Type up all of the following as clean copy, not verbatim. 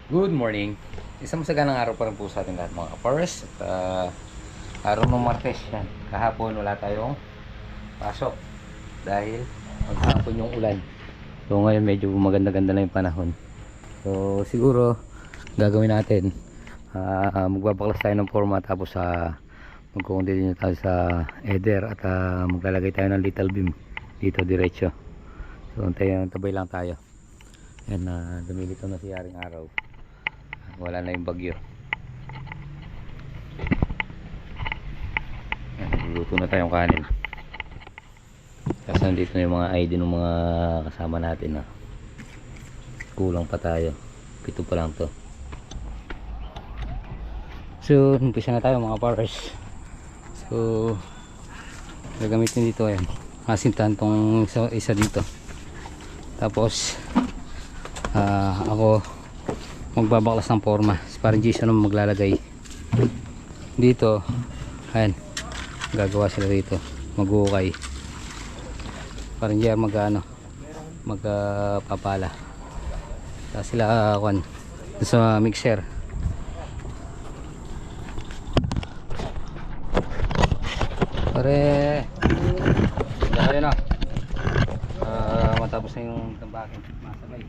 Good morning. Isang masaganang araw pa rin po sa ating lahat mga kapars. At araw ng Martes yan. Kahapon wala tayong pasok dahil maghapon yung ulan. So ngayon medyo maganda-ganda na yung panahon. So siguro gagawin natin magbabaklas tayo ng forma tapos magkukontinue tayo sa eder at maglalagay tayo ng little beam dito diretso. So tabay lang tayo. Yan lumilitaw na si Yaring Araw. Wala na yung bagyo. Luluto na tayong kanin. Kasi nandito na yung mga ID ng mga kasama natin. Kulang pa tayo. 7 pa lang to. So umpisa na tayo mga pares. So gagamitin dito ayan, masintahan tong isa dito. Tapos ako magbabaklas ng forma. Si parang Jason ang maglalagay dito. Ayan, gagawa sila dito, mag-ukay. Parang diyan magpapala. Tapos sila sa mixer. Pare dahil na matapos na yung tambakin masabay.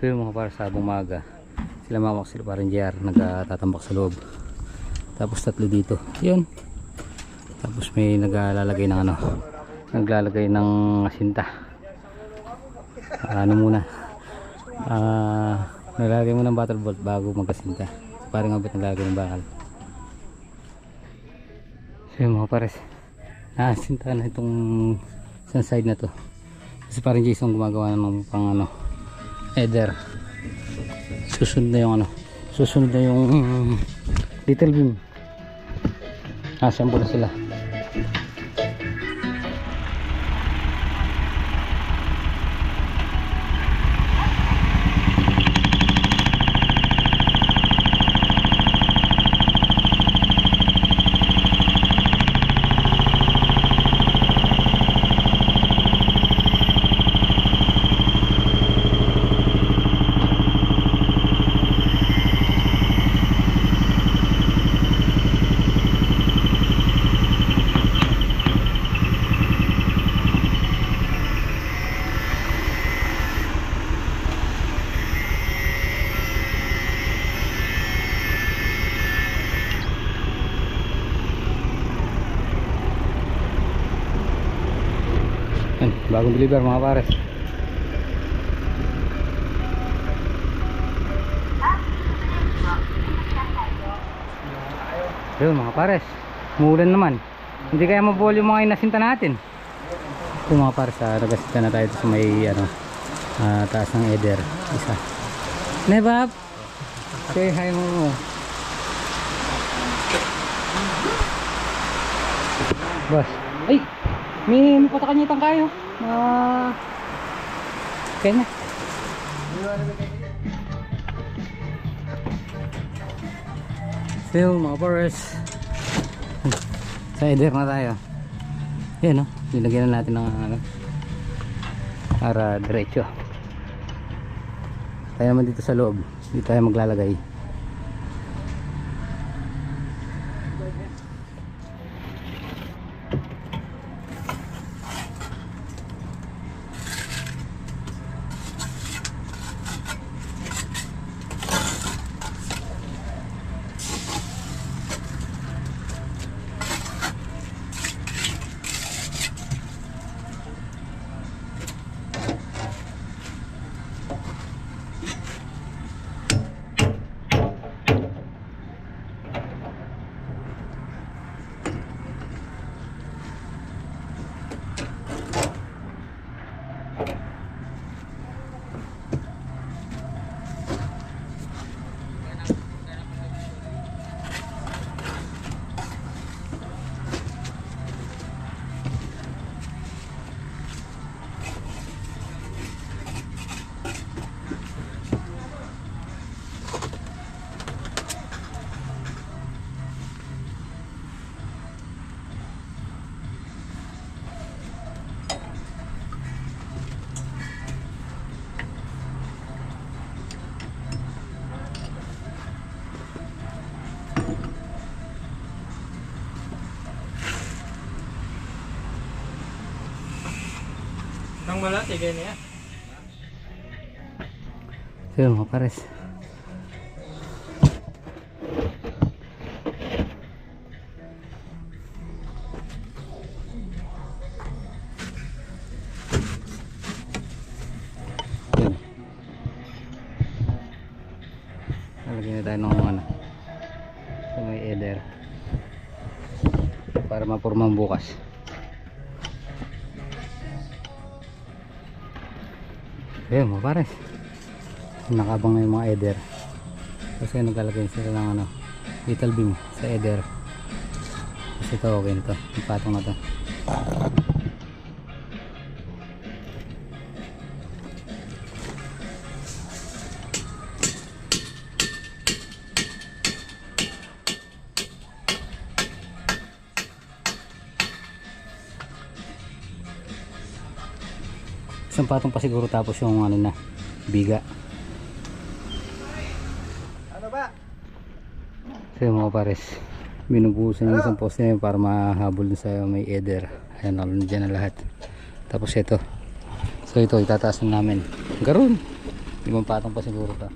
So yung mga para sa bumaga sila mamak sila parang JR nagtatambak sa loob, tapos 3 dito yun, tapos may naglalagay ng naglalagay ng asinta. Muna naglalagay mo ng bottle bolt bago magasinta, parang abot naglalagay ng bakal. So yung mga pares asinta na itong isang side na to kasi parang Jason gumagawa ng pang eder. Susunod na yung little beam. Nasampo na sila. Bagong deliver mga pares. Yun mga pares, umuulan naman. Hindi kaya mabuhol yung mga inasinta natin. Ito mga pares, nagasinta na tayo sa may taas ng eder. Isa Nebab, say hi mo. Boss, ay may patakanyitan kayo. Okay na. So mga pares, sa eder na tayo. Yan nilagyan na natin ng para diretso. Tayo naman dito sa loob, dito tayo maglalagay. Nang malati kayo niya. So yun mga pares. Yun. Lalagyan na tayo ng ano. So may eder. Para mapurmang bukas. Ayun mga pares, nakabang na yung mga eder kasi naglalagay sila ng ano, little beam sa eder kasi ito okay na to, yung patong na to. Isang patong pa siguro tapos yung ano na biga. Ano ba? So yung mga pares, binubuhusan yung isang poste na yun para mahabol dun sa may eder. Ayan, nalun dyan na lahat. Tapos ito, so ito itataas na namin garon, 5 patong pa siguro to.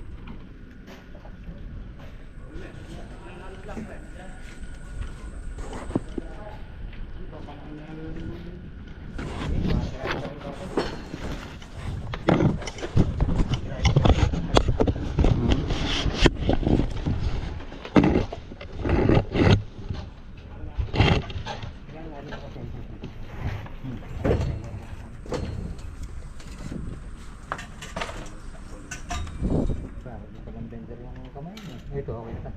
Ito okay na.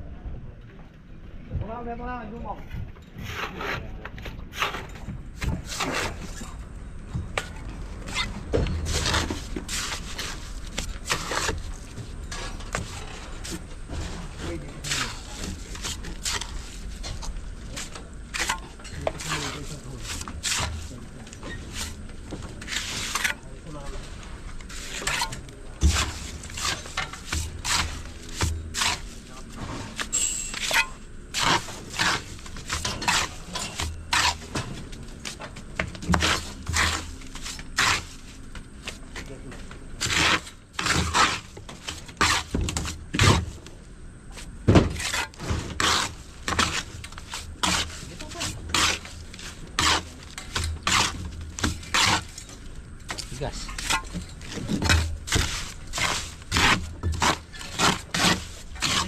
Gas.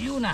Yun na.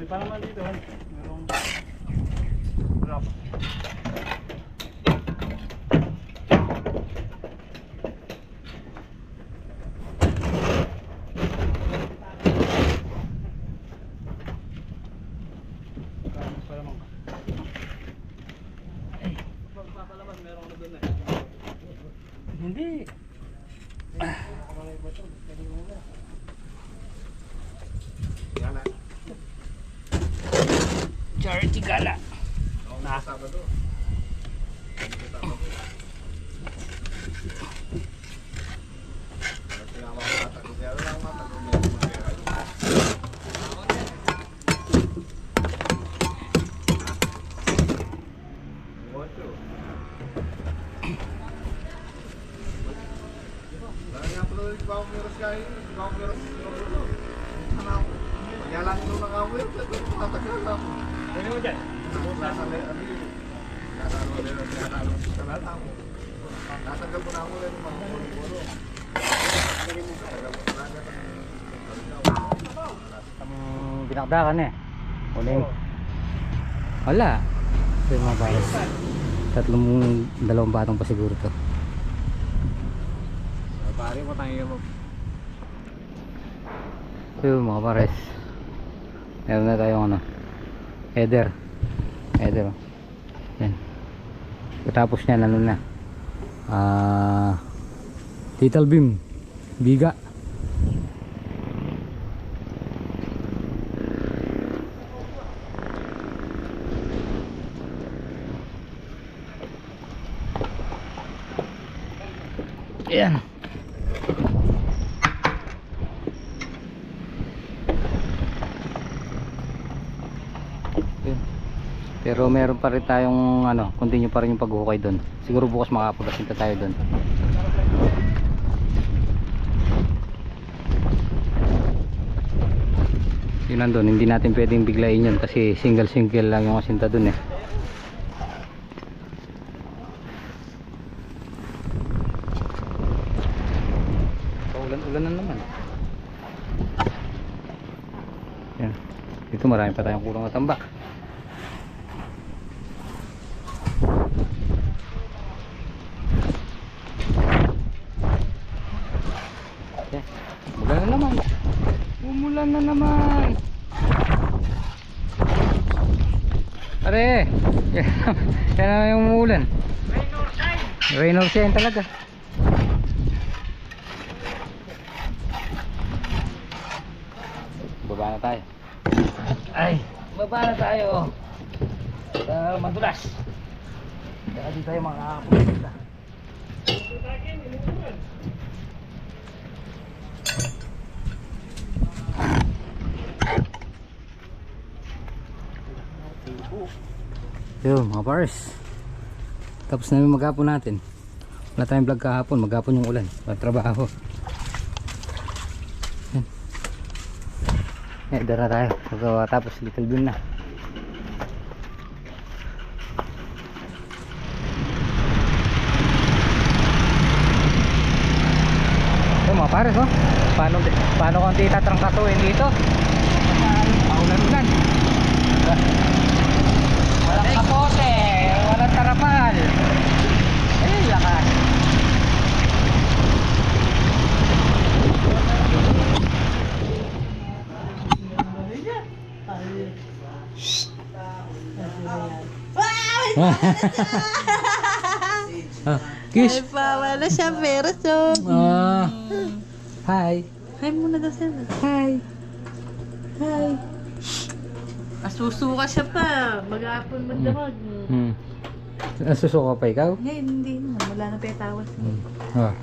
pa naman dito. Merong drop. Pagpapalaman, meron na doon eh. Hindi. Charity gala. Pwede mo dyan. Nasanggal ko na ako rin mga puro-puro. Ang binakdakan eh. Uling. Wala. Ito yung mga pares. Dalawang batang pa siguro to. Pare mo tayo mo. Ito yung mga pares. Meron na tayong ano. Header. Header. Yan. Tapos niyan ano na. Tital beam. Biga. Yan. Yun. Pero meron pa rin tayong ano, continue pa rin yung paghukay doon. Siguro bukas makapagasinta tayo doon. Yun nandun, hindi natin pwedeng biglayin yun kasi single lang yung asinta doon eh. Ulan na naman. Yan. Dito marami pa tayong kulang na tambak. Yan. Umulan na naman. Umulan na naman. Are. Yan na yung umulan. Rain or shine talaga. Baba na tayo. Ay, baba na tayo. Madulas. Kaya di tayo makakapunta. Yun mga pars. Tapos namin maghapon natin. Wala tayong vlog kahapon. Maghapon yung ulan. Trabaho. Eh, dara tayo. Tapos little beam na. So mga pares oh. Paano kung di tatrangkasuhin dito? Paulan-ulan. Walang kapote, walang tarapal. Eh, lakas. Kiss. Ay, wala siya perso. Hi. Hi muna daw siya. Hi. Hi. Asusuka siya pa. Maghapon magdamag. Nasusuka pa ikaw? Ngayon, hindi naman. Wala na pa yung tawas. Ah.